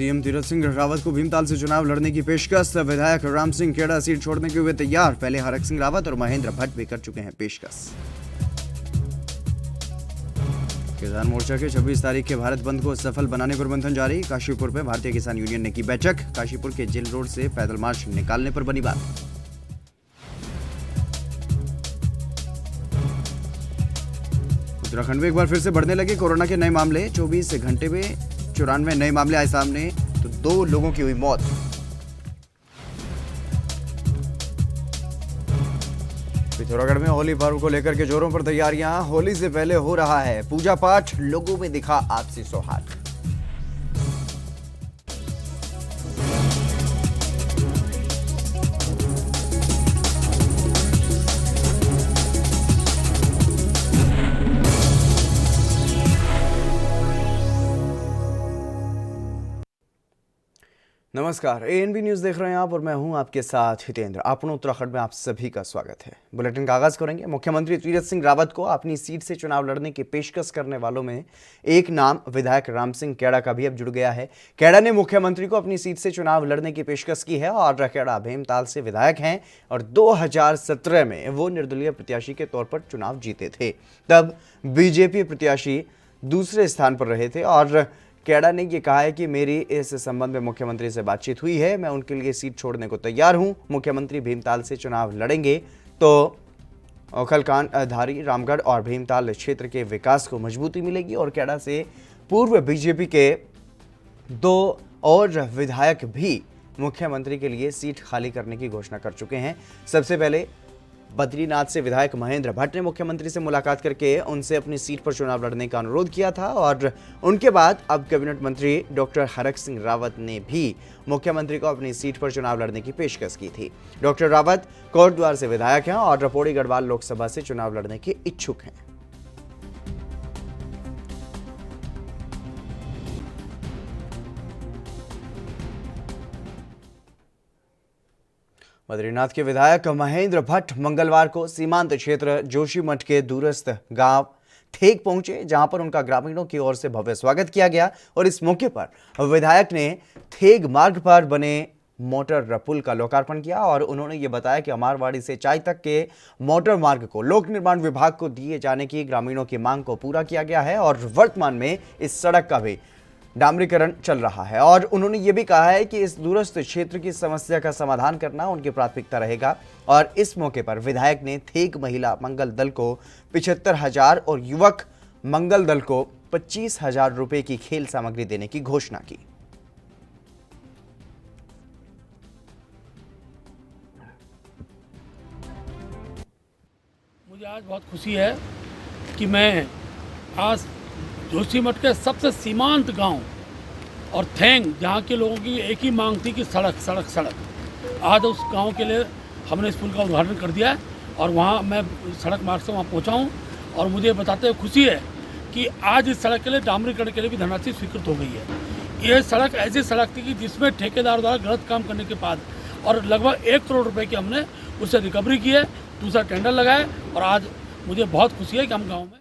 CM Tirath Singh Rawat को भीमताल से चुनाव लड़ने की पेशकश। विधायक राम सिंह खेड़ा सीट छोड़ने के हुए तैयार। पहले हरक सिंह रावत और महेंद्र भट्ट भी कर चुके हैं पेशकश। किसान मोर्चा के 26 तारीख के भारत बंद को सफल बनाने पर मंथन जारी। काशीपुर में भारतीय किसान यूनियन ने की बैठक। काशीपुर के जेल रोड से पैदल मार्च निकालने पर बनी बात। उत्तराखंड में एक बार फिर से बढ़ने लगे कोरोना के नए मामले। 24 घंटे में 94 नए मामले आए सामने, तो 2 लोगों की हुई मौत। पिथौरागढ़ में होली पर्व को लेकर के जोरों पर तैयारियां। होली से पहले हो रहा है पूजा पाठ, लोगों में दिखा आपसी सौहार्द। नमस्कार, एएनबी न्यूज देख रहे हैं आप और मैं हूं आपके साथ हितेंद्र। अपना उत्तराखंड में आप सभी का स्वागत है। बुलेटिन का आगाज करेंगे। मुख्यमंत्री तीरथ सिंह रावत को अपनी सीट से चुनाव लड़ने की पेशकश करने वालों में एक नाम विधायक राम सिंह खेड़ा का भी अब जुड़ गया है। खेड़ा ने मुख्यमंत्री को अपनी सीट से चुनाव लड़ने की पेशकश की है और खेड़ा भीमताल से विधायक हैं और 2017 में वो निर्दलीय प्रत्याशी के तौर पर चुनाव जीते थे। तब बीजेपी प्रत्याशी दूसरे स्थान पर रहे थे और खेड़ा ने यह कहा है कि मेरी इस संबंध में मुख्यमंत्री से बातचीत हुई है, मैं उनके लिए सीट छोड़ने को तैयार हूं। मुख्यमंत्री भीमताल से चुनाव लड़ेंगे तो ओखलकांड, धारी, रामगढ़ और भीमताल क्षेत्र के विकास को मजबूती मिलेगी। और खेड़ा से पूर्व बीजेपी के 2 और विधायक भी मुख्यमंत्री के लिए सीट खाली करने की घोषणा कर चुके हैं। सबसे पहले बद्रीनाथ से विधायक महेंद्र भट्ट ने मुख्यमंत्री से मुलाकात करके उनसे अपनी सीट पर चुनाव लड़ने का अनुरोध किया था और उनके बाद अब कैबिनेट मंत्री डॉक्टर हरक सिंह रावत ने भी मुख्यमंत्री को अपनी सीट पर चुनाव लड़ने की पेशकश की थी। डॉक्टर रावत कोटद्वार से विधायक हैं और रपोड़ी गढ़वाल लोकसभा से चुनाव लड़ने के इच्छुक हैं। बद्रीनाथ के विधायक महेंद्र भट्ट मंगलवार को सीमांत क्षेत्र जोशीमठ के दूरस्थ गांव थेग पहुंचे, जहां पर उनका ग्रामीणों की ओर से भव्य स्वागत किया गया। और इस मौके पर विधायक ने थेग मार्ग पर बने मोटर पुल का लोकार्पण किया और उन्होंने ये बताया कि अमारवाड़ी से चाय तक के मोटर मार्ग को लोक निर्माण विभाग को दिए जाने की ग्रामीणों की मांग को पूरा किया गया है और वर्तमान में इस सड़क का भी डामरीकरण चल रहा है। और उन्होंने ये भी कहा है कि इस दूरस्थ क्षेत्र की समस्या का समाधान करना उनकी प्राथमिकता रहेगा। और इस मौके पर विधायक ने थेग महिला मंगल दल को 75,000 और युवक मंगल दल को 25,000 रुपए की खेल सामग्री देने की घोषणा की। मुझे आज बहुत खुशी है कि मैं आज जोशीमठ के सबसे सीमांत गांव और थेंग, जहां के लोगों की एक ही मांग थी कि सड़क सड़क सड़क, आज उस गांव के लिए हमने इस पुल का उद्घाटन कर दिया है और वहां मैं सड़क मार्ग से वहां पहुंचा हूं और मुझे बताते हुए खुशी है कि आज इस सड़क के लिए डामरीकरण के लिए भी धनराशि स्वीकृत हो गई है। यह सड़क ऐसी सड़क थी कि जिसमें ठेकेदार द्वारा गलत काम करने के बाद और लगभग 1 करोड़ रुपये की हमने उससे रिकवरी की है, दूसरा टेंडर लगाए और आज मुझे बहुत खुशी है कि हम गाँव में।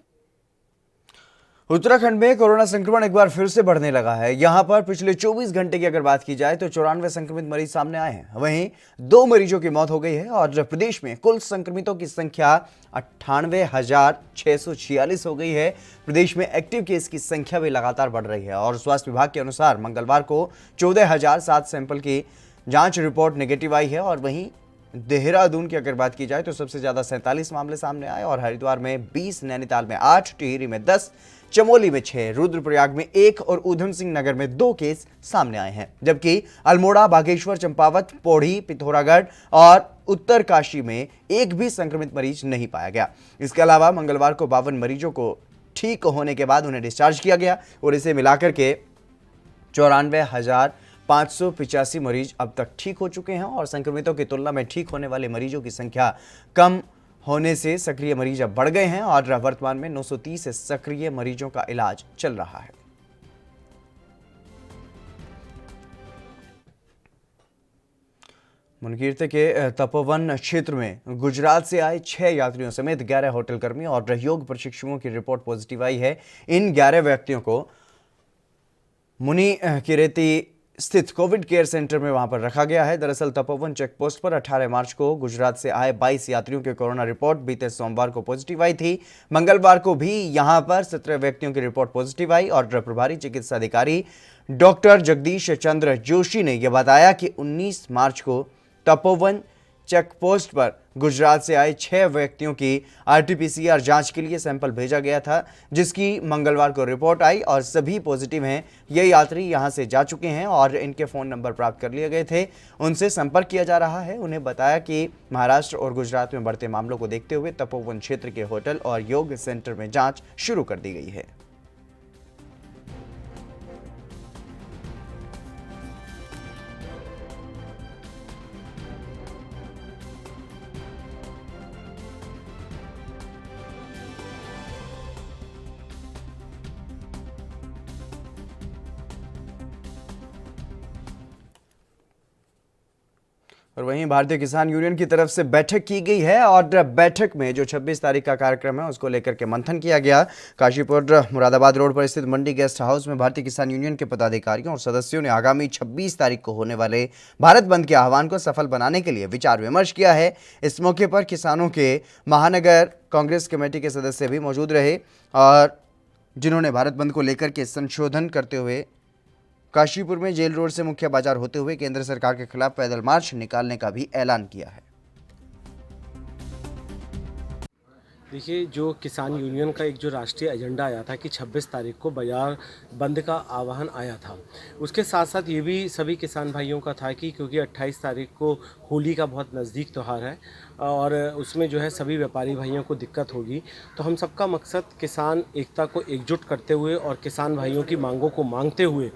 उत्तराखंड में कोरोना संक्रमण एक बार फिर से बढ़ने लगा है। यहां पर पिछले 24 घंटे की अगर बात की जाए तो 94 संक्रमित मरीज सामने आए हैं। वहीं 2 मरीजों की मौत हो गई है और प्रदेश में कुल संक्रमितों की संख्या 98,646 हो गई है। प्रदेश में एक्टिव केस की संख्या भी लगातार बढ़ रही है और स्वास्थ्य विभाग के अनुसार मंगलवार को 14,007 सैंपल की जांच रिपोर्ट नेगेटिव आई है। और वहीं देहरादून की अगर बात की जाए तो सबसे ज्यादा 47 मामले सामने आए और हरिद्वार में 20, नैनीताल में 8, टिहरी में 10, चमोली में 6, रुद्रप्रयाग में 1 और ऊधम सिंह नगर में 2 केस सामने आए हैं। जबकि अल्मोड़ा, बागेश्वर, चंपावत, पौड़ी, पिथौरागढ़ और उत्तरकाशी में एक भी संक्रमित मरीज नहीं पाया गया। इसके अलावा मंगलवार को 52 मरीजों को ठीक होने के बाद उन्हें डिस्चार्ज किया गया और इसे मिलाकर के 94,585 मरीज अब तक ठीक हो चुके हैं। और संक्रमितों की तुलना में ठीक होने वाले मरीजों की संख्या कम होने से सक्रिय मरीज अब बढ़ गए हैं और वर्तमान में 930 सक्रिय मरीजों का इलाज चल रहा है। मुनकीर्त के तपोवन क्षेत्र में गुजरात से आए 6 यात्रियों समेत 11 होटल कर्मी और योग प्रशिक्षुओं की रिपोर्ट पॉजिटिव आई है। इन 11 व्यक्तियों को मुनी किरेती स्थित कोविड केयर सेंटर में वहां पर रखा गया है। दरअसल तपोवन चेक पोस्ट पर 18 मार्च को गुजरात से आए 22 यात्रियों के कोरोना रिपोर्ट बीते सोमवार को पॉजिटिव आई थी। मंगलवार को भी यहां पर 17 व्यक्तियों की रिपोर्ट पॉजिटिव आई और प्रभारी चिकित्सा अधिकारी डॉक्टर जगदीश चंद्र जोशी ने यह बताया कि 19 मार्च को तपोवन चेक पोस्ट पर गुजरात से आए 6 व्यक्तियों की आरटीपीसीआर जांच के लिए सैंपल भेजा गया था, जिसकी मंगलवार को रिपोर्ट आई और सभी पॉजिटिव हैं। ये यात्री यहां से जा चुके हैं और इनके फ़ोन नंबर प्राप्त कर लिए गए थे, उनसे संपर्क किया जा रहा है। उन्हें बताया कि महाराष्ट्र और गुजरात में बढ़ते मामलों को देखते हुए तपोवन क्षेत्र के होटल और योग सेंटर में जाँच शुरू कर दी गई है। और वहीं भारतीय किसान यूनियन की तरफ से बैठक की गई है और बैठक में जो 26 तारीख का कार्यक्रम है उसको लेकर के मंथन किया गया। काशीपुर मुरादाबाद रोड पर स्थित मंडी गेस्ट हाउस में भारतीय किसान यूनियन के पदाधिकारियों और सदस्यों ने आगामी 26 तारीख को होने वाले भारत बंद के आह्वान को सफल बनाने के लिए विचार विमर्श किया है। इस मौके पर किसानों के महानगर कांग्रेस कमेटी के सदस्य भी मौजूद रहे और जिन्होंने भारत बंद को लेकर के संशोधन करते हुए काशीपुर में जेल रोड से मुख्य बाजार होते हुए केंद्र सरकार के खिलाफ पैदल मार्च निकालने का भी ऐलान किया है। देखिए, जो किसान यूनियन का एक जो राष्ट्रीय एजेंडा आया था कि 26 तारीख को बाजार बंद का आह्वान आया था, उसके साथ साथ ये भी सभी किसान भाइयों का था कि क्योंकि 28 तारीख को होली का बहुत नज़दीक त्यौहार है और उसमें जो है सभी व्यापारी भाइयों को दिक्कत होगी, तो हम सबका मकसद किसान एकता को एकजुट करते हुए और किसान भाइयों की मांगों को मांगते हुए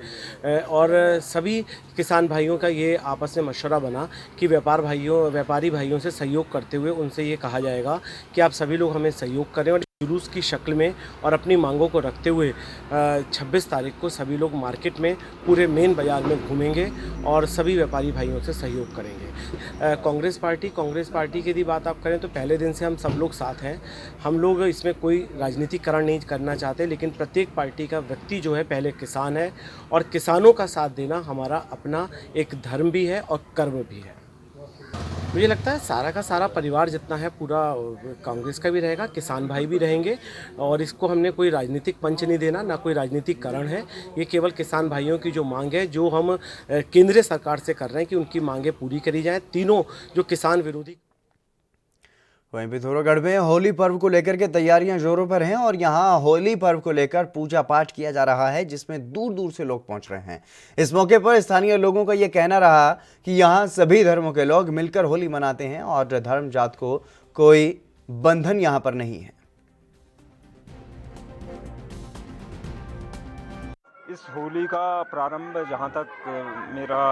और सभी किसान भाइयों का ये आपस में मशवरा बना कि व्यापारी भाइयों से सहयोग करते हुए उनसे ये कहा जाएगा कि आप सभी लोग हमें सहयोग करें और जुलूस की शक्ल में और अपनी मांगों को रखते हुए 26 तारीख को सभी लोग मार्केट में पूरे मेन बाज़ार में घूमेंगे और सभी व्यापारी भाइयों से सहयोग करेंगे। कांग्रेस पार्टी की यदि बात आप करें तो पहले दिन से हम सब लोग साथ हैं। हम लोग इसमें कोई राजनीतिकरण नहीं करना चाहते, लेकिन प्रत्येक पार्टी का व्यक्ति जो है पहले किसान है और किसानों का साथ देना हमारा अपना एक धर्म भी है और कर्म भी है। मुझे लगता है सारा का सारा परिवार जितना है पूरा कांग्रेस का भी रहेगा, किसान भाई भी रहेंगे और इसको हमने कोई राजनीतिक पंच नहीं देना, ना कोई राजनीतिक कारण है। ये केवल किसान भाइयों की जो मांग है, जो हम केंद्रीय सरकार से कर रहे हैं कि उनकी मांगें पूरी करी जाएं। तीनों जो किसान विरोधी। वहीं पिथौरागढ़ में होली पर्व को लेकर के तैयारियां जोरों पर हैं और यहां होली पर्व को लेकर पूजा पाठ किया जा रहा है, जिसमें दूर दूर से लोग पहुंच रहे हैं। इस मौके पर स्थानीय लोगों का यह कहना रहा कि यहां सभी धर्मों के लोग मिलकर होली मनाते हैं और धर्म जात को कोई बंधन यहां पर नहीं है। इस होली का प्रारंभ जहाँ तक मेरा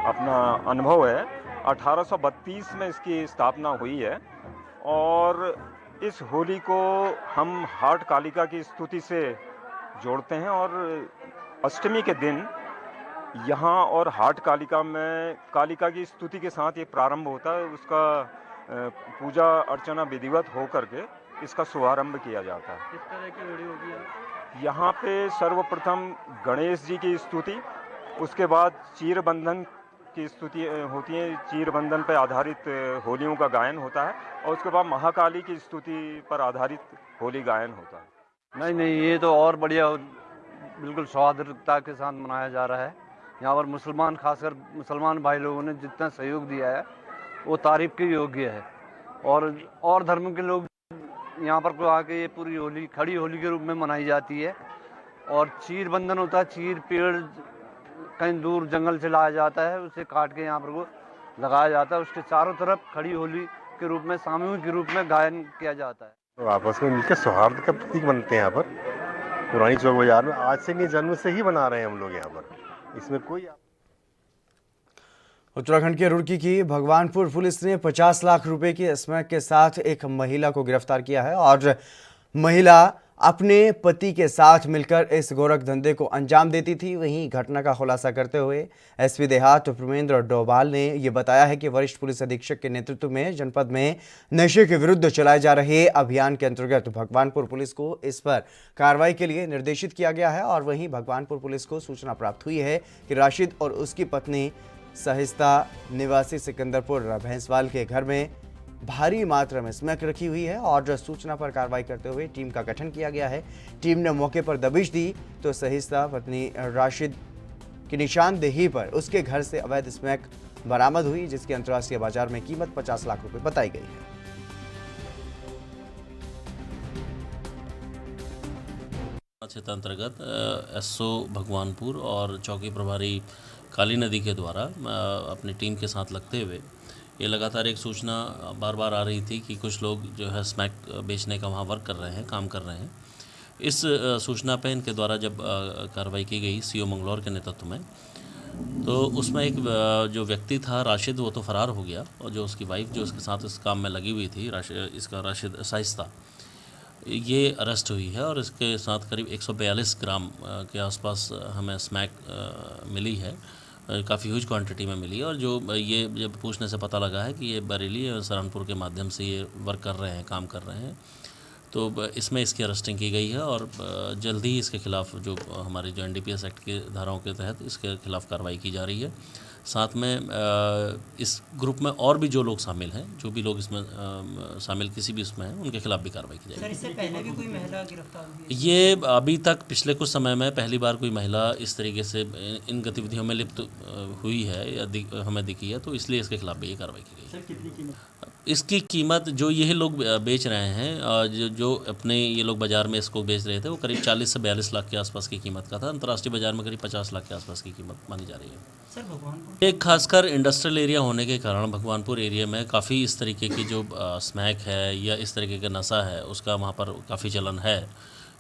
अपना अनुभव है 1832 में इसकी स्थापना हुई है और इस होली को हम हाट कालिका की स्तुति से जोड़ते हैं और अष्टमी के दिन यहाँ और हाट कालिका में कालिका की स्तुति के साथ ये प्रारंभ होता है। उसका पूजा अर्चना विधिवत हो करके इसका शुभारंभ किया जाता है। किस तरह की होली होगी यहाँ पे सर्वप्रथम गणेश जी की स्तुति, उसके बाद चीर बंधन की स्तुति होती है। चीर बंधन पर आधारित होलियों का गायन होता है और उसके बाद महाकाली की स्तुति पर आधारित होली गायन होता है। नहीं, ये तो और बढ़िया, बिल्कुल सौहार्दता के साथ मनाया जा रहा है। यहाँ पर खासकर मुसलमान भाई लोगों ने जितना सहयोग दिया है वो तारीफ के योग्य है और धर्म के लोग यहाँ पर को आके ये पूरी होली खड़ी होली के रूप में मनाई जाती है। और चीर बंधन होता है, चीर पेड़ कहीं दूर जंगल से लाया जाता है, उसे काट के यहाँ पर को लगाया जाता है, उसके चारों तरफ खड़ी होली के रूप में सामूहिक के रूप में गायन किया जाता है। तो आपस में मिलकर सौहार्द का प्रतीक बनते हैं। यहाँ पर पुरानी चौक बाजार में आज से नहीं, जन्म से ही बना रहे हैं हम लोग यहाँ पर, इसमें कोई। उत्तराखंड के रुड़की की भगवानपुर पुलिस ने 50 लाख रुपए की स्मैक के साथ एक महिला को गिरफ्तार किया है और महिला अपने पति के साथ मिलकर इस गोरख धंधे को अंजाम देती थी। वहीं घटना का खुलासा करते हुए एसपी देहात उपेंद्र डोभाल ने यह बताया है कि वरिष्ठ पुलिस अधीक्षक के नेतृत्व में जनपद में नशे के विरुद्ध चलाए जा रहे अभियान के अंतर्गत भगवानपुर पुलिस को इस पर कार्रवाई के लिए निर्देशित किया गया है। और वहीं भगवानपुर पुलिस को सूचना प्राप्त हुई है कि राशिद और उसकी पत्नी सहिस्ता निवासी सिकंदरपुर भैंसवाल के घर में भारी मात्रा में स्मैक रखी हुई है और सूचना पर कार्रवाई करते हुए टीम का गठन किया गया है। टीम ने मौके पर दबिश दी तो सहिस्ता पत्नी राशिद की निशानदेही पर उसके घर से अवैध स्मैक बरामद हुई, जिसकी अंतर्राष्ट्रीय बाजार में कीमत 50 लाख रुपए बताई गई है। क्षेत्र अंतर्गत एसओ भगवानपुर और चौकी प्रभारी काली नदी के द्वारा अपनी टीम के साथ लगते हुए ये लगातार एक सूचना बार बार आ रही थी कि कुछ लोग जो है स्मैक बेचने का वहाँ वर्क कर रहे हैं, काम कर रहे हैं। इस सूचना पे इनके द्वारा जब कार्रवाई की गई सीओ मंगलौर के नेतृत्व में, तो उसमें एक जो व्यक्ति था राशिद, वो तो फरार हो गया और जो उसकी वाइफ जो उसके साथ इस काम में लगी हुई थी राशिद साहिस्ता, ये अरेस्ट हुई है और इसके साथ करीब 142 ग्राम के आसपास हमें स्मैक मिली है। काफ़ी ह्यूज क्वांटिटी में मिली है और जो ये जब पूछने से पता लगा है कि ये बरेली और सहारनपुर के माध्यम से ये वर्क कर रहे हैं, काम कर रहे हैं, तो इसमें इसकी अरेस्टिंग की गई है और जल्दी ही इसके खिलाफ जो हमारी जो एनडीपीएस एक्ट की धाराओं के तहत इसके खिलाफ कार्रवाई की जा रही है। साथ में इस ग्रुप में और भी जो लोग शामिल हैं, जो भी लोग इसमें शामिल किसी भी इसमें हैं, उनके खिलाफ भी कार्रवाई की जाएगी। सर, इससे पहले भी कोई महिला गिरफ्तार हुई है? ये अभी तक पिछले कुछ समय में पहली बार कोई महिला इस तरीके से इन गतिविधियों में लिप्त हुई है या हमें दिखी है, तो इसलिए इसके खिलाफ भी ये कार्रवाई की गई है। सर, कितनी कीमत? इसकी कीमत जो ये लोग बेच रहे हैं, जो अपने ये लोग बाज़ार में इसको बेच रहे थे, वो करीब 40 से 42 लाख के आसपास की कीमत का था। अंतर्राष्ट्रीय बाज़ार में करीब 50 लाख के आसपास की कीमत मानी जा रही है। सर, भगवानपुर एक खासकर इंडस्ट्रियल एरिया होने के कारण भगवानपुर एरिया में काफ़ी इस तरीके की जो स्मैक है या इस तरीके का नशा है, उसका वहाँ पर काफ़ी चलन है।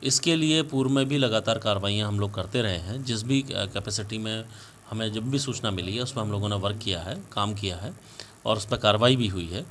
इसके लिए पूर्व में भी लगातार कार्रवाइयाँ हम लोग करते रहे हैं। जिस भी कैपेसिटी में हमें जब भी सूचना मिली है, उस पर हम लोगों ने वर्क किया है, काम किया है और उस पर कार्रवाई भी हुई है।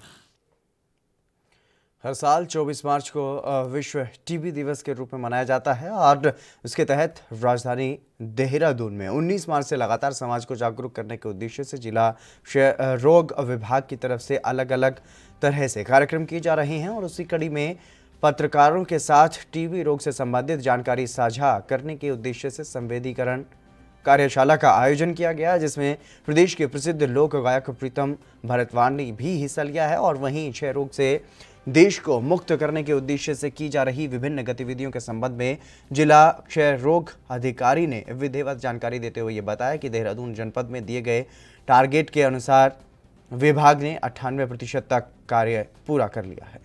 हर साल 24 मार्च को विश्व टीबी दिवस के रूप में मनाया जाता है और उसके तहत राजधानी देहरादून में 19 मार्च से लगातार समाज को जागरूक करने के उद्देश्य से जिला क्षय रोग विभाग की तरफ से अलग अलग तरह से कार्यक्रम किए जा रहे हैं और उसी कड़ी में पत्रकारों के साथ टीबी रोग से संबंधित जानकारी साझा करने के उद्देश्य से संवेदीकरण कार्यशाला का आयोजन किया गया, जिसमें प्रदेश के प्रसिद्ध लोक गायक प्रीतम भरतवान ने भी हिस्सा लिया है। और वहीं क्षय रोग से देश को मुक्त करने के उद्देश्य से की जा रही विभिन्न गतिविधियों के संबंध में जिला क्षय रोग अधिकारी ने विधिवत जानकारी देते हुए ये बताया कि देहरादून जनपद में दिए गए टारगेट के अनुसार विभाग ने 98% तक कार्य पूरा कर लिया है।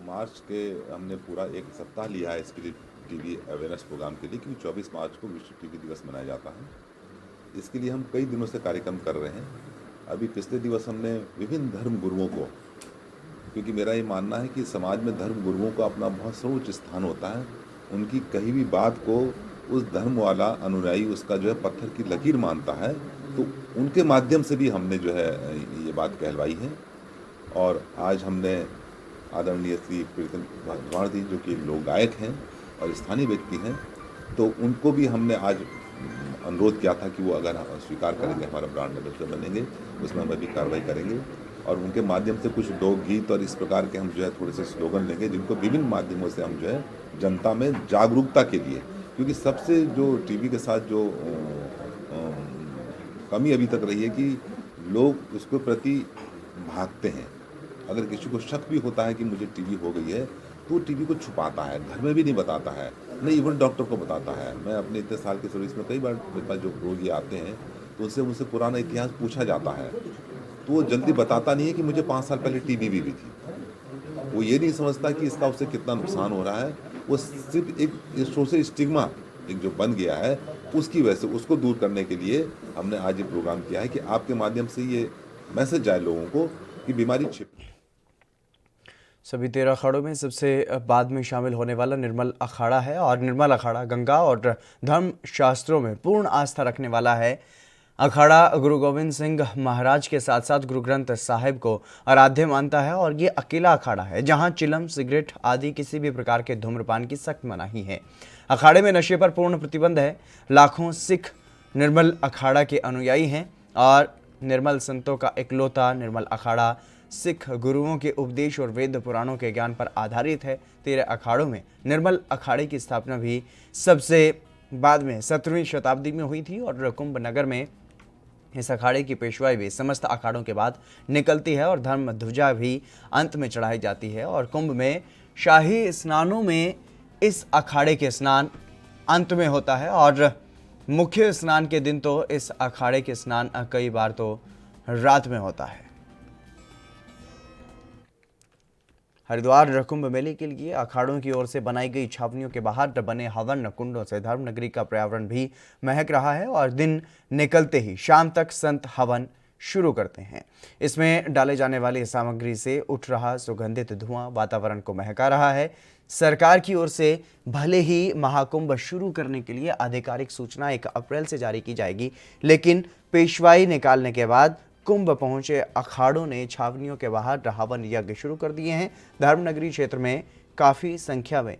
मार्च के हमने पूरा एक सप्ताह लिया है इसके लिए टीबी अवेयरनेस प्रोग्राम के लिए, क्योंकि 24 मार्च को विश्व टीबी दिवस मनाया जाता है। इसके लिए हम कई दिनों से कार्यक्रम कर रहे हैं। अभी पिछले दिवस हमने विभिन्न धर्म गुरुओं को, क्योंकि मेरा ये मानना है कि समाज में धर्म गुरुओं का अपना बहुत सर्वोच्च स्थान होता है। उनकी कही हुई बात को उस धर्म वाला अनुयायी उसका जो है पत्थर की लकीर मानता है, तो उनके माध्यम से भी हमने जो है ये बात कहलवाई है। और आज हमने आदरणीय श्री प्रीतम भरतवान जी, जो कि लोक गायक हैं और स्थानीय व्यक्ति हैं, तो उनको भी हमने आज अनुरोध किया था कि वो अगर स्वीकार करेंगे हमारा ब्रांड एम्बेसडर बनेंगे, उसमें हम अभी कार्रवाई करेंगे और उनके माध्यम से कुछ लोकगीत और इस प्रकार के हम जो है थोड़े से स्लोगन लेंगे, जिनको विभिन्न माध्यमों से हम जो है जनता में जागरूकता के लिए, क्योंकि सबसे जो टीबी के साथ जो कमी अभी तक रही है कि लोग उसके प्रति भागते हैं। अगर किसी को शक भी होता है कि मुझे टीबी हो गई है, तो टीबी को छुपाता है, घर में भी नहीं बताता है, नहीं इवन डॉक्टर को बताता है। मैं अपने इतने साल की सर्विस में कई बार मेरे पास जो रोगी आते हैं, तो उनसे मुझसे पुराना इतिहास पूछा जाता है, तो वो जल्दी बताता नहीं है कि मुझे 5 साल पहले टीबी भी थी। वो ये नहीं समझता कि इसका उससे कितना नुकसान हो रहा है। वो सिर्फ एक सोशल स्टिग्मा एक जो बन गया है, उसकी वजह से उसको दूर करने के लिए हमने आज ये प्रोग्राम किया है कि आपके माध्यम से ये मैसेज जाए लोगों को कि बीमारी छिप। सभी 13 अखाड़ों में सबसे बाद में शामिल होने वाला निर्मल अखाड़ा है और निर्मल अखाड़ा गंगा और धर्म शास्त्रों में पूर्ण आस्था रखने वाला है। अखाड़ा गुरु गोविंद सिंह महाराज के साथ साथ गुरु ग्रंथ साहिब को आराध्य मानता है और ये अकेला अखाड़ा है जहां चिलम, सिगरेट आदि किसी भी प्रकार के धूम्रपान की सख्त मनाही है। अखाड़े में नशे पर पूर्ण प्रतिबंध है। लाखों सिख निर्मल अखाड़ा के अनुयायी हैं और निर्मल संतों का इकलौता निर्मल अखाड़ा सिख गुरुओं के उपदेश और वेद पुराणों के ज्ञान पर आधारित है। 13 अखाड़ों में निर्मल अखाड़े की स्थापना भी सबसे बाद में 17वीं शताब्दी में हुई थी और कुंभ नगर में इस अखाड़े की पेशवाई भी समस्त अखाड़ों के बाद निकलती है और धर्म ध्वजा भी अंत में चढ़ाई जाती है। और कुंभ में शाही स्नानों में इस अखाड़े के स्नान अंत में होता है और मुख्य स्नान के दिन तो इस अखाड़े के स्नान कई बार तो रात में होता है। हरिद्वार कुंभ मेले के लिए अखाड़ों की ओर से बनाई गई छावनियों के बाहर बने हवन कुंडों से धर्मनगरी का पर्यावरण भी महक रहा है और दिन निकलते ही शाम तक संत हवन शुरू करते हैं। इसमें डाले जाने वाली सामग्री से उठ रहा सुगंधित धुआं वातावरण को महका रहा है। सरकार की ओर से भले ही महाकुंभ शुरू करने के लिए आधिकारिक सूचना 1 अप्रैल से जारी की जाएगी, लेकिन पेशवाई निकालने के बाद कुंभ पहुंचे अखाड़ों ने छावनियों के बाहर हवन यज्ञ शुरू कर दिए हैं। धर्मनगरी क्षेत्र में काफ़ी संख्या में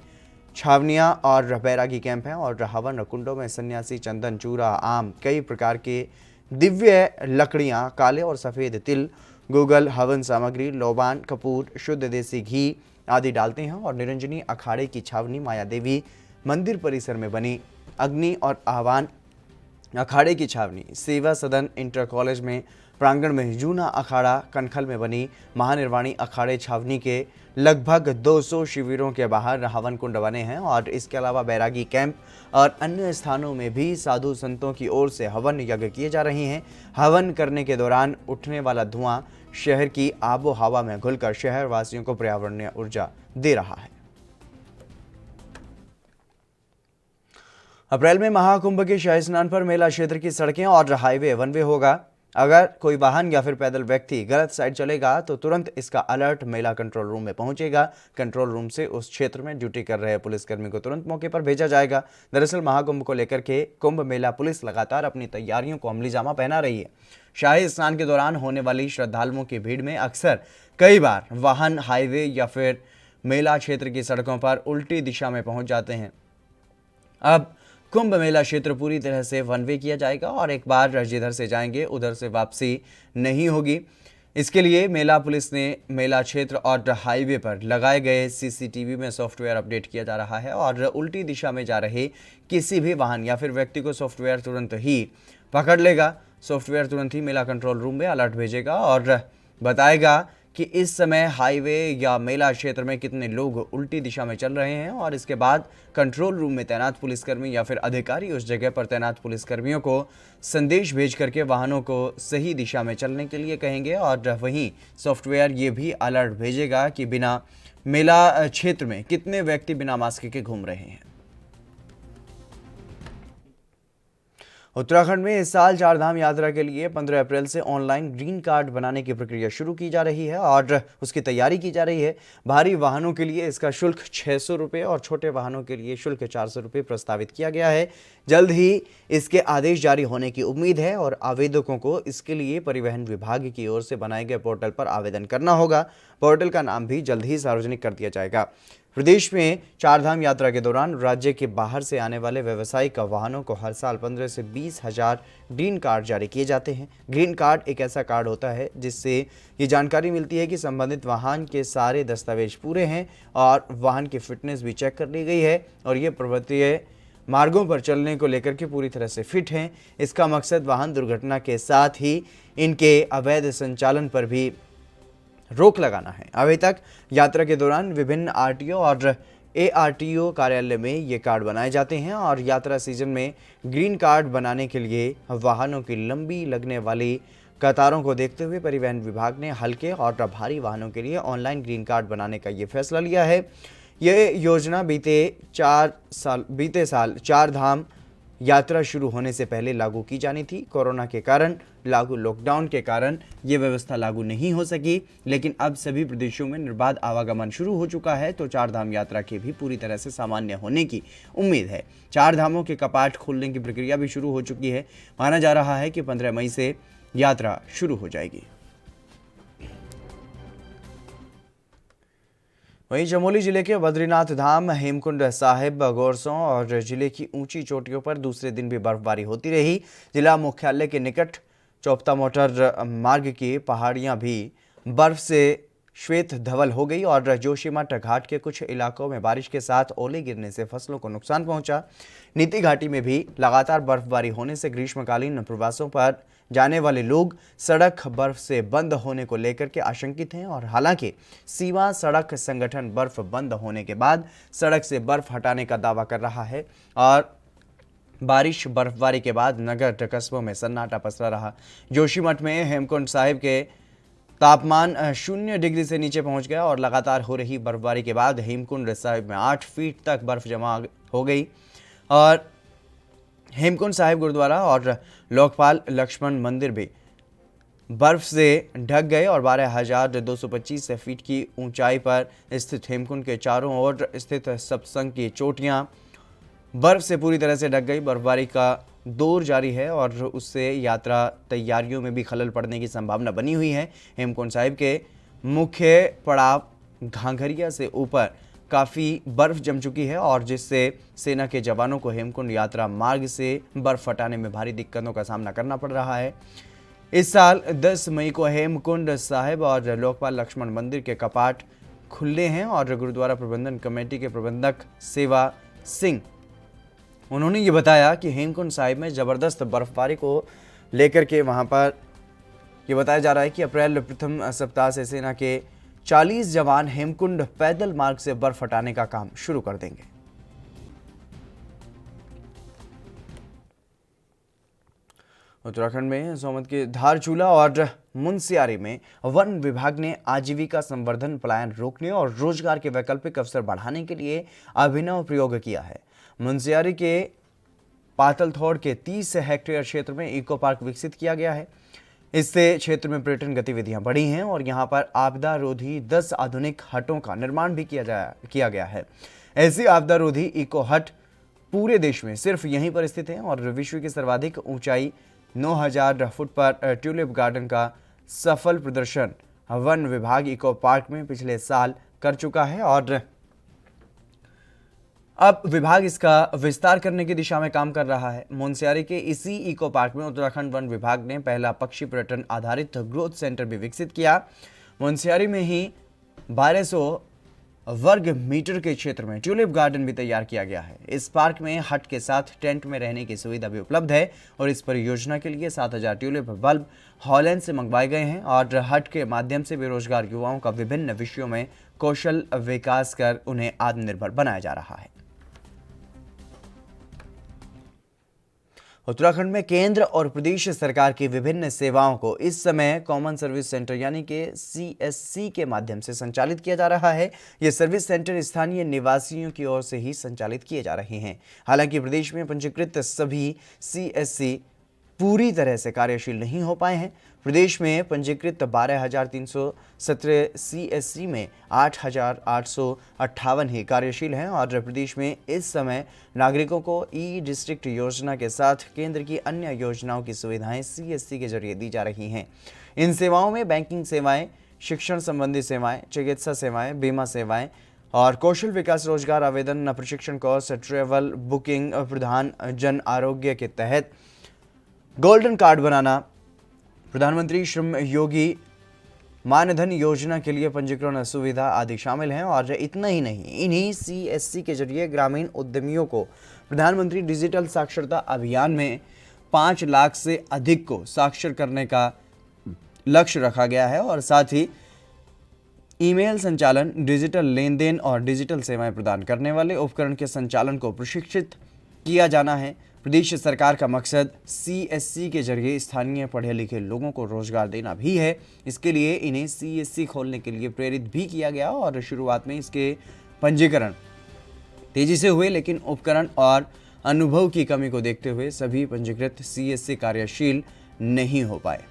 छावनियां और बैरागी कैंप हैं और हवन कुंडों में सन्यासी चंदन, चूरा, आम, कई प्रकार के दिव्य लकड़ियां, काले और सफ़ेद तिल, गूगल, हवन सामग्री, लोबान, कपूर, शुद्ध देसी घी आदि डालते हैं और निरंजनी अखाड़े की छावनी माया देवी मंदिर परिसर में बनी अग्नि और आह्वान अखाड़े की छावनी सेवा सदन इंटर कॉलेज में प्रांगण में जूना अखाड़ा कनखल में बनी महानिर्वाणी अखाड़े छावनी के लगभग 200 शिविरों के बाहर हवन कुंड बने हैं और इसके अलावा बैरागी कैंप और अन्य स्थानों में भी साधु संतों की ओर से हवन यज्ञ किए जा रहे हैं। हवन करने के दौरान उठने वाला धुआं शहर की आबो हवा में घुलकर शहर वासियों को पर्यावरणीय ऊर्जा दे रहा है। अप्रैल में महाकुंभ के शाही स्नान पर मेला क्षेत्र की सड़कें और हाईवे वन वे होगा। अगर कोई वाहन या फिर पैदल व्यक्ति गलत साइड चलेगा तो तुरंत इसका अलर्ट मेला कंट्रोल रूम में पहुंचेगा। कंट्रोल रूम से उस क्षेत्र में ड्यूटी कर रहे पुलिसकर्मी को तुरंत मौके पर भेजा जाएगा। दरअसल महाकुंभ को लेकर के कुंभ मेला पुलिस लगातार अपनी तैयारियों को अमली जामा पहना रही है। शाही स्नान के दौरान होने वाली श्रद्धालुओं की भीड़ में अक्सर कई बार वाहन हाईवे या फिर मेला क्षेत्र की सड़कों पर उल्टी दिशा में पहुंच जाते हैं। अब कुंभ मेला क्षेत्र पूरी तरह से वन वे किया जाएगा और एक बार जिधर से जाएंगे उधर से वापसी नहीं होगी। इसके लिए मेला पुलिस ने मेला क्षेत्र और हाईवे पर लगाए गए सीसीटीवी में सॉफ्टवेयर अपडेट किया जा रहा है और उल्टी दिशा में जा रहे किसी भी वाहन या फिर व्यक्ति को सॉफ्टवेयर तुरंत ही पकड़ लेगा। सॉफ्टवेयर तुरंत ही मेला कंट्रोल रूम में अलर्ट भेजेगा और बताएगा कि इस समय हाईवे या मेला क्षेत्र में कितने लोग उल्टी दिशा में चल रहे हैं और इसके बाद कंट्रोल रूम में तैनात पुलिसकर्मी या फिर अधिकारी उस जगह पर तैनात पुलिसकर्मियों को संदेश भेज करके वाहनों को सही दिशा में चलने के लिए कहेंगे और वहीं सॉफ्टवेयर ये भी अलर्ट भेजेगा कि बिना मेला क्षेत्र में कितने व्यक्ति बिना मास्क के घूम रहे हैं। उत्तराखंड में इस साल 4 धाम यात्रा के लिए 15 अप्रैल से ऑनलाइन ग्रीन कार्ड बनाने की प्रक्रिया शुरू की जा रही है और उसकी तैयारी की जा रही है। भारी वाहनों के लिए इसका शुल्क 600 रुपये और छोटे वाहनों के लिए शुल्क 400 रुपये प्रस्तावित किया गया है। जल्द ही इसके आदेश जारी होने की उम्मीद है और आवेदकों को इसके लिए परिवहन विभाग की ओर से बनाए गए पोर्टल पर आवेदन करना होगा। पोर्टल का नाम भी जल्द ही सार्वजनिक कर दिया जाएगा। प्रदेश में 4 धाम यात्रा के दौरान राज्य के बाहर से आने वाले व्यावसायिक वाहनों को हर साल 15 से 20 हज़ार ग्रीन कार्ड जारी किए जाते हैं। ग्रीन कार्ड एक ऐसा कार्ड होता है जिससे ये जानकारी मिलती है कि संबंधित वाहन के सारे दस्तावेज पूरे हैं और वाहन की फिटनेस भी चेक कर ली गई है और ये पर्वतीय मार्गों पर चलने को लेकर के पूरी तरह से फिट हैं। इसका मकसद वाहन दुर्घटना के साथ ही इनके अवैध संचालन पर भी रोक लगाना है। अभी तक यात्रा के दौरान विभिन्न आरटीओ और एआरटीओ कार्यालय में ये कार्ड बनाए जाते हैं और यात्रा सीजन में ग्रीन कार्ड बनाने के लिए वाहनों की लंबी लगने वाली कतारों को देखते हुए परिवहन विभाग ने हल्के और भारी वाहनों के लिए ऑनलाइन ग्रीन कार्ड बनाने का ये फैसला लिया है। ये योजना बीते साल 4 धाम यात्रा शुरू होने से पहले लागू की जानी थी। कोरोना के कारण लागू लॉकडाउन के कारण ये व्यवस्था लागू नहीं हो सकी, लेकिन अब सभी प्रदेशों में निर्बाध आवागमन शुरू हो चुका है, तो चार धाम यात्रा के भी पूरी तरह से सामान्य होने की उम्मीद है। चार धामों के कपाट खोलने की प्रक्रिया भी शुरू हो चुकी है। माना जा रहा है कि 15 मई से यात्रा शुरू हो जाएगी। वहीं चमोली जिले के बद्रीनाथ धाम, हेमकुंड साहिब, गोरसों और जिले की ऊंची चोटियों पर दूसरे दिन भी बर्फबारी होती रही। जिला मुख्यालय के निकट चौपता मोटर मार्ग की पहाड़ियां भी बर्फ से श्वेत धवल हो गई और जोशीमठ घाट के कुछ इलाकों में बारिश के साथ ओले गिरने से फसलों को नुकसान पहुंचा। नीति घाटी में भी लगातार बर्फबारी होने से ग्रीष्मकालीन प्रवासों पर जाने वाले लोग सड़क बर्फ से बंद होने को लेकर के आशंकित हैं और हालांकि सीमा सड़क संगठन बर्फ बंद होने के बाद सड़क से बर्फ हटाने का दावा कर रहा है और बारिश बर्फबारी के बाद नगर कस्बों में सन्नाटा पसरा रहा। जोशीमठ में हेमकुंड साहिब के तापमान 0 डिग्री से नीचे पहुंच गया और लगातार हो रही बर्फबारी के बाद हेमकुंड साहिब में 8 फीट तक बर्फ जमा हो गई और हेमकुंड साहिब गुरुद्वारा और लोकपाल लक्ष्मण मंदिर भी बर्फ से ढक गए और 12,225 फीट की ऊंचाई पर स्थित हेमकुंड के चारों ओर स्थित सत्संग की चोटियां बर्फ से पूरी तरह से ढक गई। बर्फबारी का दौर जारी है और उससे यात्रा तैयारियों में भी खलल पड़ने की संभावना बनी हुई है। हेमकुंड साहिब के मुख्य पड़ाव घांघरिया से ऊपर काफ़ी बर्फ जम चुकी है और जिससे सेना के जवानों को हेमकुंड यात्रा मार्ग से बर्फ हटाने में भारी दिक्कतों का सामना करना पड़ रहा है। इस साल 10 मई को हेमकुंड साहिब और लोकपाल लक्ष्मण मंदिर के कपाट खुले हैं और गुरुद्वारा प्रबंधन कमेटी के प्रबंधक सेवा सिंह उन्होंने ये बताया कि हेमकुंड साहिब में ज़बरदस्त बर्फबारी को लेकर के वहाँ पर ये बताया जा रहा है कि अप्रैल प्रथम सप्ताह से सेना के 40 जवान हेमकुंड पैदल मार्ग से बर्फ हटाने का काम शुरू कर देंगे। उत्तराखंड में सोमत के धारचूला और मुनस्यारी में वन विभाग ने आजीविका संवर्धन, पलायन रोकने और रोजगार के वैकल्पिक अवसर बढ़ाने के लिए अभिनव प्रयोग किया है। मुनस्यारी के पातलथोड़ के 30 हेक्टेयर क्षेत्र में इको पार्क विकसित किया गया है। इससे क्षेत्र में पर्यटन गतिविधियां बढ़ी हैं और यहां पर आपदा रोधी 10 आधुनिक हटों का निर्माण भी किया गया है। ऐसी आपदा रोधी इको हट पूरे देश में सिर्फ यहीं पर स्थित है और विश्व की सर्वाधिक ऊंचाई 9,000 फुट पर ट्यूलिप गार्डन का सफल प्रदर्शन वन विभाग इको पार्क में पिछले साल कर चुका है और अब विभाग इसका विस्तार करने की दिशा में काम कर रहा है। मुनस्यारी के इसी इको पार्क में उत्तराखंड वन विभाग ने पहला पक्षी पर्यटन आधारित ग्रोथ सेंटर भी विकसित किया। मुनस्यारी में ही 1200 वर्ग मीटर के क्षेत्र में ट्यूलिप गार्डन भी तैयार किया गया है। इस पार्क में हट के साथ टेंट में रहने की सुविधा भी उपलब्ध है और इस परियोजना के लिए 7,000 ट्यूलिप बल्ब हॉलैंड से मंगवाए गए हैं और हट के माध्यम से बेरोजगार युवाओं का विभिन्न विषयों में कौशल विकास कर उन्हें आत्मनिर्भर बनाया जा रहा है। उत्तराखंड में केंद्र और प्रदेश सरकार की विभिन्न सेवाओं को इस समय कॉमन सर्विस सेंटर यानी कि CSC के माध्यम से संचालित किया जा रहा है। ये सर्विस सेंटर स्थानीय निवासियों की ओर से ही संचालित किए जा रहे हैं। हालांकि प्रदेश में पंजीकृत सभी CSC पूरी तरह से कार्यशील नहीं हो पाए हैं। प्रदेश में पंजीकृत 12,317 CSC में 8,858 ही कार्यशील हैं और प्रदेश में इस समय नागरिकों को ई-डिस्ट्रिक्ट योजना के साथ केंद्र की अन्य योजनाओं की सुविधाएं CSC के जरिए दी जा रही हैं। इन सेवाओं में बैंकिंग सेवाएं, शिक्षण संबंधी सेवाएं, चिकित्सा सेवाएं, बीमा सेवाएं और कौशल विकास, रोजगार आवेदन, प्रशिक्षण कोर्स, ट्रैवल बुकिंग, प्रधान जन आरोग्य के तहत गोल्डन कार्ड बनाना, प्रधानमंत्री श्रम योगी मानधन योजना के लिए पंजीकरण सुविधा आदि शामिल हैं। और इतना ही नहीं, इन्हीं CSC के जरिए ग्रामीण उद्यमियों को प्रधानमंत्री डिजिटल साक्षरता अभियान में 5 लाख से अधिक को साक्षर करने का लक्ष्य रखा गया है और साथ ही ईमेल संचालन, डिजिटल लेन देन और डिजिटल सेवाएं प्रदान करने वाले उपकरण के संचालन को प्रशिक्षित किया जाना है। प्रदेश सरकार का मकसद CSC के जरिए स्थानीय पढ़े लिखे लोगों को रोजगार देना भी है। इसके लिए इन्हें CSC खोलने के लिए प्रेरित भी किया गया और शुरुआत में इसके पंजीकरण तेजी से हुए, लेकिन उपकरण और अनुभव की कमी को देखते हुए सभी पंजीकृत सीएससी कार्यशील नहीं हो पाए।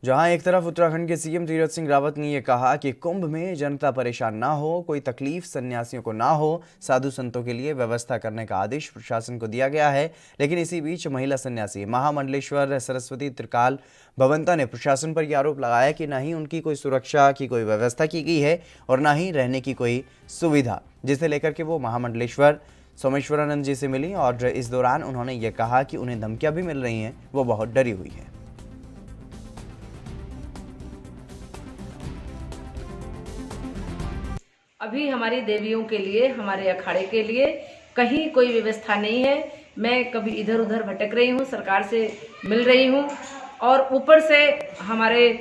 जहां एक तरफ उत्तराखंड के सीएम तीरथ सिंह रावत ने यह कहा कि कुंभ में जनता परेशान ना हो, कोई तकलीफ सन्यासियों को ना हो, साधु संतों के लिए व्यवस्था करने का आदेश प्रशासन को दिया गया है, लेकिन इसी बीच महिला सन्यासी महामंडलेश्वर सरस्वती त्रिकाल भवंता ने प्रशासन पर यह आरोप लगाया कि ना ही उनकी कोई सुरक्षा की कोई व्यवस्था की गई है और ना ही रहने की कोई सुविधा, जिसे लेकर के वो महामंडलेश्वर सोमेश्वरानंद जी से मिली और इस दौरान उन्होंने ये कहा कि उन्हें धमकियां भी मिल रही हैं, वो बहुत डरी हुई है। अभी हमारी देवियों के लिए, हमारे अखाड़े के लिए कहीं कोई व्यवस्था नहीं है। मैं कभी इधर उधर भटक रही हूँ, सरकार से मिल रही हूँ और ऊपर से हमारे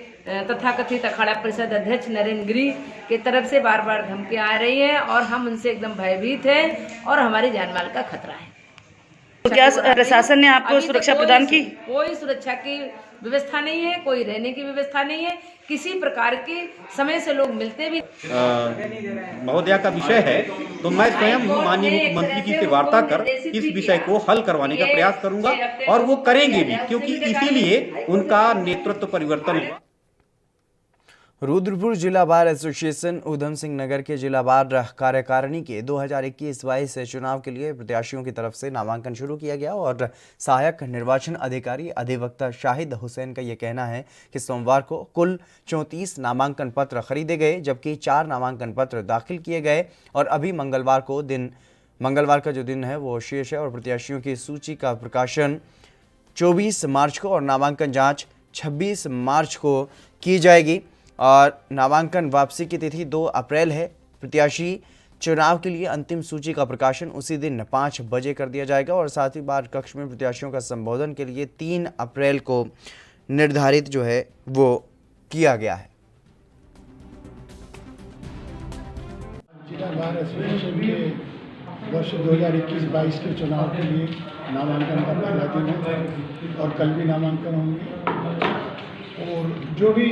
तथाकथित अखाड़ा परिषद अध्यक्ष नरेंद्र गिरी की तरफ से बार बार धमकियां आ रही हैं और हम उनसे एकदम भयभीत हैं और हमारी जानमाल का खतरा है। तो क्या प्रशासन ने आपको सुरक्षा प्रदान की? कोई सुरक्षा की व्यवस्था नहीं है, कोई रहने की व्यवस्था नहीं है, किसी प्रकार की समय से लोग मिलते भी। महोदया का विषय है तो मैं स्वयं माननीय मुख्यमंत्री जी से वार्ता कर इस विषय को हल करवाने का प्रयास करूंगा और वो करेंगे भी, क्योंकि इसीलिए उनका नेतृत्व परिवर्तन हुआ। रुद्रपुर जिला बार एसोसिएशन ऊधम सिंह नगर के जिला बार कार्यकारिणी के 2021-22 चुनाव के लिए प्रत्याशियों की तरफ से नामांकन शुरू किया गया और सहायक निर्वाचन अधिकारी अधिवक्ता शाहिद हुसैन का यह कहना है कि सोमवार को कुल 34 नामांकन पत्र खरीदे गए, जबकि 4 नामांकन पत्र दाखिल किए गए और अभी मंगलवार का जो दिन है वो शेष है और प्रत्याशियों की सूची का प्रकाशन 24 मार्च को और नामांकन जाँच 26 मार्च को की जाएगी और नामांकन वापसी की तिथि 2 अप्रैल है। प्रत्याशी चुनाव के लिए अंतिम सूची का प्रकाशन उसी दिन 5 बजे कर दिया जाएगा और साथ ही बार कक्ष में प्रत्याशियों का संबोधन के लिए 3 अप्रैल को निर्धारित जो है वो किया गया है। जिला बार एसोसिएशन के वर्ष 2021-22 के चुनाव के लिए नामांकन का पहला दिन है और कल भी नामांकन होंगे और जो भी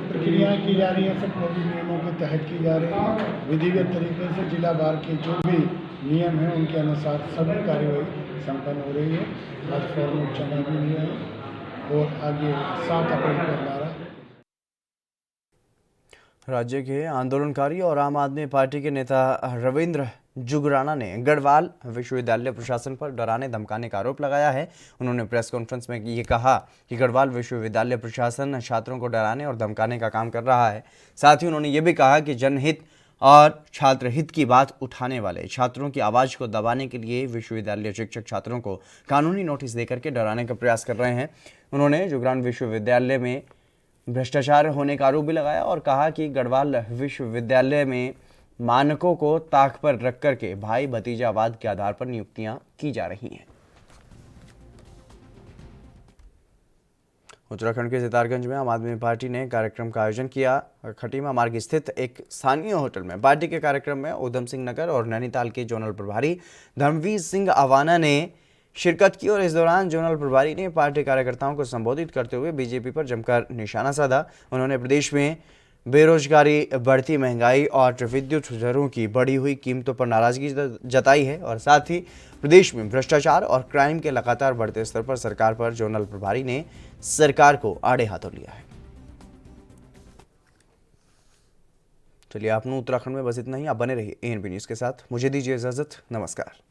प्रक्रियाएं की जा रही हैं सब कोविड नियमों के तहत की जा रही हैं। विधिवत तरीके से जिला बार के जो भी नियम हैं उनके अनुसार सभी कार्यवाही संपन्न हो रही है। आज फॉर्मल जमा भी हुए हैं और आगे 7 अप्रैल को हमारा। राज्य के आंदोलनकारी और आम आदमी पार्टी के नेता रविंद्र जुगराना ने गढ़वाल विश्वविद्यालय प्रशासन पर डराने धमकाने का आरोप लगाया है। उन्होंने प्रेस कॉन्फ्रेंस में ये कहा कि गढ़वाल विश्वविद्यालय प्रशासन छात्रों को डराने और धमकाने का काम कर रहा है। साथ ही उन्होंने ये भी कहा कि जनहित और छात्र हित की बात उठाने वाले छात्रों की आवाज़ को दबाने के लिए विश्वविद्यालय शिक्षक छात्रों को कानूनी नोटिस देकर के डराने का प्रयास कर रहे हैं। उन्होंने जुगरान विश्वविद्यालय में भ्रष्टाचार होने का आरोप भी लगाया और कहा कि गढ़वाल विश्वविद्यालय में मानकों को ताक पर रख करके भाई भतीजावाद के आधार पर नियुक्तियां की जा रही हैं। उत्तराखंड के सितारगंज में आम आदमी पार्टी ने कार्यक्रम का आयोजन किया। खटीमा मार्ग स्थित एक स्थानीय होटल में पार्टी के कार्यक्रम में ऊधम सिंह नगर और नैनीताल के जोनल प्रभारी धर्मवीर सिंह अवाना ने शिरकत की और इस दौरान जोनल प्रभारी ने पार्टी कार्यकर्ताओं को संबोधित करते हुए बीजेपी पर जमकर निशाना साधा। उन्होंने प्रदेश में बेरोजगारी, बढ़ती महंगाई और विद्युत दरों की बढ़ी हुई कीमतों पर नाराजगी जताई है और साथ ही प्रदेश में भ्रष्टाचार और क्राइम के लगातार बढ़ते स्तर पर सरकार पर जोनल प्रभारी ने सरकार को आड़े हाथों लिया है। चलिए, आपने उत्तराखंड में बस इतना ही। आप बने रहिए ANP न्यूज़ के साथ। मुझे दीजिए इजाजत। नमस्कार।